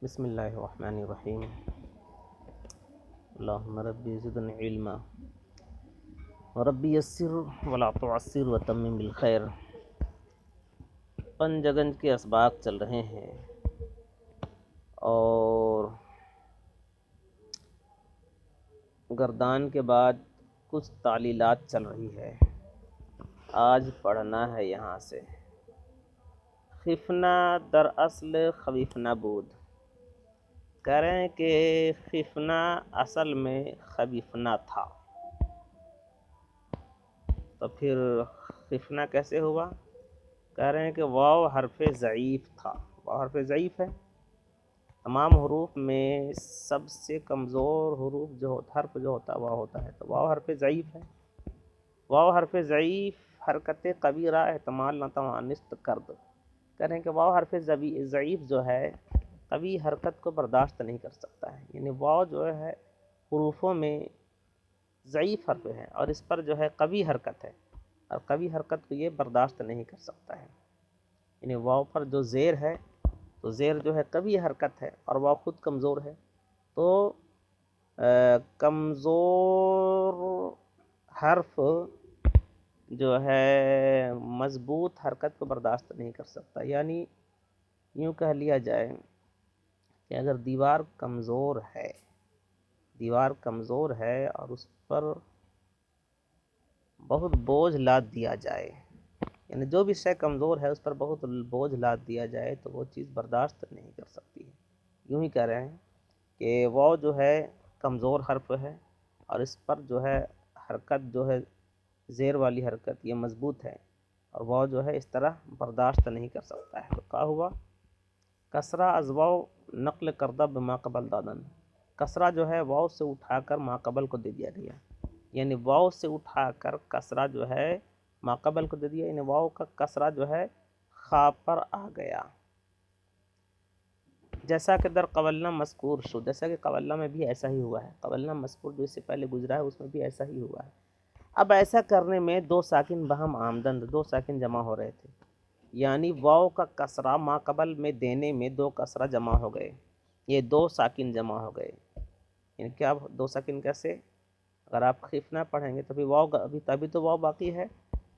بسم اللہ الرحمن الرحیم اللہم ربی زدنی علما وربی یسر ولا تعسر وتمم بالخیر۔ پنج گنج کے اسباق چل رہے ہیں اور گردان کے بعد کچھ تعلیلات چل رہی ہے۔ آج پڑھنا ہے یہاں سے خفنا در اصل خبیثنا بود۔ کہہ رہے ہیں کہ خفنا اصل میں خبیثنا تھا، تو پھر خفنا کیسے ہوا؟ کہہ رہے ہیں کہ واو حرف ضعیف تھا۔ واو حرف ضعیف ہے، تمام حروف میں سب سے کمزور حرف جو ہوتا ہے واو ہوتا ہے، تو واو حرف ضعیف ہے۔ واو حرف ضعیف حرکت کبیرہ احتمال نتوانست کرد۔ کہہ رہے ہیں کہ واو حرف ضعیف جو ہے کبھی حرکت کو برداشت نہیں کر سکتا ہے، یعنی واو جو ہے حروفوں میں ضعیف حرف ہے اور اس پر جو ہے کبھی حرکت ہے، اور کبھی حرکت کو یہ برداشت نہیں کر سکتا ہے۔ یعنی واو پر جو زیر ہے تو زیر جو ہے کبھی حرکت ہے اور واو خود کمزور ہے، تو کمزور حرف جو ہے مضبوط حرکت کو برداشت نہیں کر سکتا۔ یعنی یوں کہہ لیا جائے کہ اگر دیوار کمزور ہے اور اس پر بہت بوجھ لاد دیا جائے، یعنی جو بھی شے کمزور ہے اس پر بہت بوجھ لاد دیا جائے تو وہ چیز برداشت نہیں کر سکتی ہے۔ یوں ہی کہہ رہے ہیں کہ واو جو ہے کمزور حرف ہے اور اس پر جو ہے حرکت جو ہے زیر والی حرکت یہ مضبوط ہے، اور واو جو ہے اس طرح برداشت نہیں کر سکتا ہے۔ تو کہا ہوا کسرہ از واو نقل کردہ بما قبل دادن۔ کسرہ جو ہے واو سے اٹھا کر ما قبل کو دے دیا گیا، یعنی واو سے اٹھا کر کسرہ جو ہے ما قبل کو دے دیا، یعنی واو کا کسرہ جو ہے خا پر آ گیا۔ جیسا کہ در قولنا مذکور شد، جیسا کہ قولنا میں بھی ایسا ہی ہوا ہے، قولنا مذکور جو اس سے پہلے گزرا ہے اس میں بھی ایسا ہی ہوا ہے۔ اب ایسا کرنے میں دو ساکن بہم آمدن، دو ساکن جمع ہو رہے تھے، یعنی واو کا کسرہ ما قبل میں دینے میں دو کسرہ جمع ہو گئے، یہ دو ساکن جمع ہو گئے۔ یعنی کیا دو ساکن کیسے؟ اگر آپ خفنا پڑھیں گے تو ابھی تو واو باقی ہے،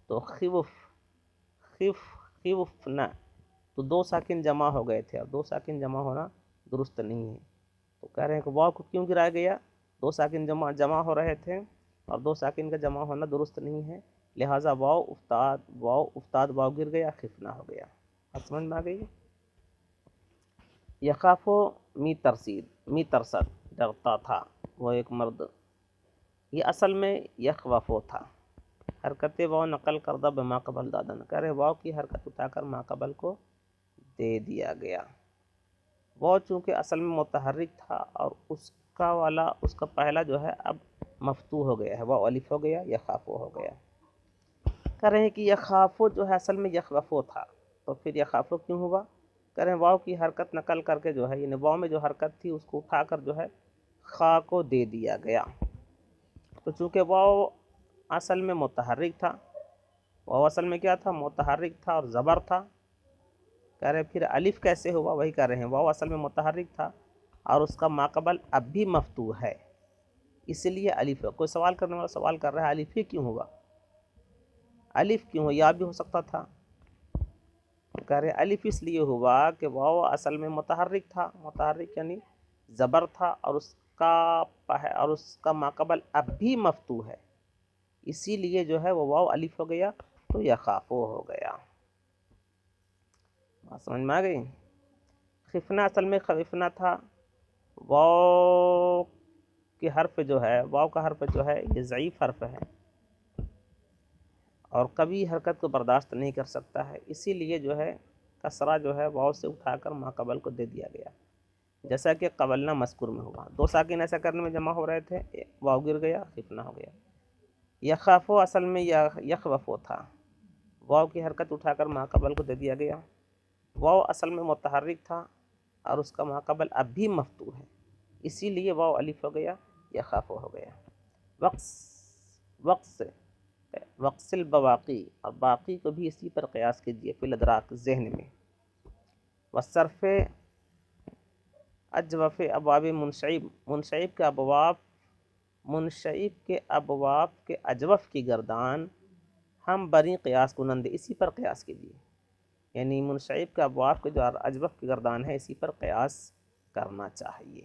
تو خفنا تو دو ساکن جمع ہو گئے تھے، اور دو ساکن جمع ہونا درست نہیں ہے، تو کہہ رہے ہیں کہ واو کو کیوں گرایا گیا؟ دو ساکن جمع ہو رہے تھے اور دو ساکن کا جمع ہونا درست نہیں ہے، لہٰذا واو افتاد واو گر گیا، خفنا ہو گیا۔ سمجھ میں آ گئی؟ یخافو می ترسد ڈرتا تھا وہ ایک مرد، یہ اصل میں یخوفو تھا۔ حرکت واو نقل کردہ بما قبل دادن، کہہ رہے واو کی حرکت اٹھا کر ما قبل کو دے دیا گیا۔ واو چونکہ اصل میں متحرک تھا اور اس کا پہلا جو ہے اب مفتوح ہو گیا ہے، واو الف ہو گیا، یخافو ہو گیا۔ کہہ رہے ہیں کہ یخافو جو ہے اصل میں یخوفو تھا، تو پھر یخافو کیوں ہوا؟ کہہ رہے ہیں واو کی حرکت نقل کر کے جو ہے، یعنی واو میں جو حرکت تھی اس کو اٹھا کر جو ہے خا کو دے دیا گیا، تو چونکہ واو اصل میں متحرک تھا، واو اصل میں کیا تھا؟ متحرک تھا اور زبر تھا۔ کہہ رہے ہیں پھر الف کیسے ہوا؟ وہی کہہ رہے ہیں واو اصل میں متحرک تھا اور اس کا ماقبل اب بھی مفتوح ہے، اسی لیے الف ہے۔ کوئی سوال کرنے والا سوال کر رہا ہے الف ہی کیوں ہوگا؟ الف کیوں ہو؟ یا بھی ہو سکتا تھا۔ کہہ رہے الف اس لیے ہوا کہ واو اصل میں متحرک تھا، متحرک یعنی زبر تھا، اور اس کا ماقبل اب بھی مفتوح ہے، اسی لیے جو ہے وہ واو الف ہو گیا تو یخافو ہو گیا۔ سمجھ میں آ گئی؟ خفنا اصل میں خفنا تھا، واو کا حرف جو ہے یہ ضعیف حرف ہے اور کبھی حرکت کو برداشت نہیں کر سکتا ہے، اسی لیے جو ہے کسرہ جو ہے واو سے اٹھا کر ما قبل کو دے دیا گیا، جیسا کہ قولنا مذکور میں ہوا۔ دو ساکن ایسا کرنے میں جمع ہو رہے تھے، واو گر گیا، خفنا ہو گیا۔ یخافو اصل میں یخوفو تھا، واو کی حرکت اٹھا کر ما قبل کو دے دیا گیا۔ واو اصل میں متحرک تھا اور اس کا ما قبل اب بھی مفتوح ہے، اسی لیے واو الف ہو گیا، یخافو ہو گیا۔ وقص البواقی، اور باقی کو بھی اسی پر قیاس کیجیے، فی الادراک ذہن میں۔ والصرف اجوف ابواب منشعب، منشعب کے ابواب کے اجوف کی گردان ہم بری قیاس کنند، اسی پر قیاس کیجیے، یعنی منشعب کے ابواب کے جو اجوف کی گردان ہے اسی پر قیاس کرنا چاہیے۔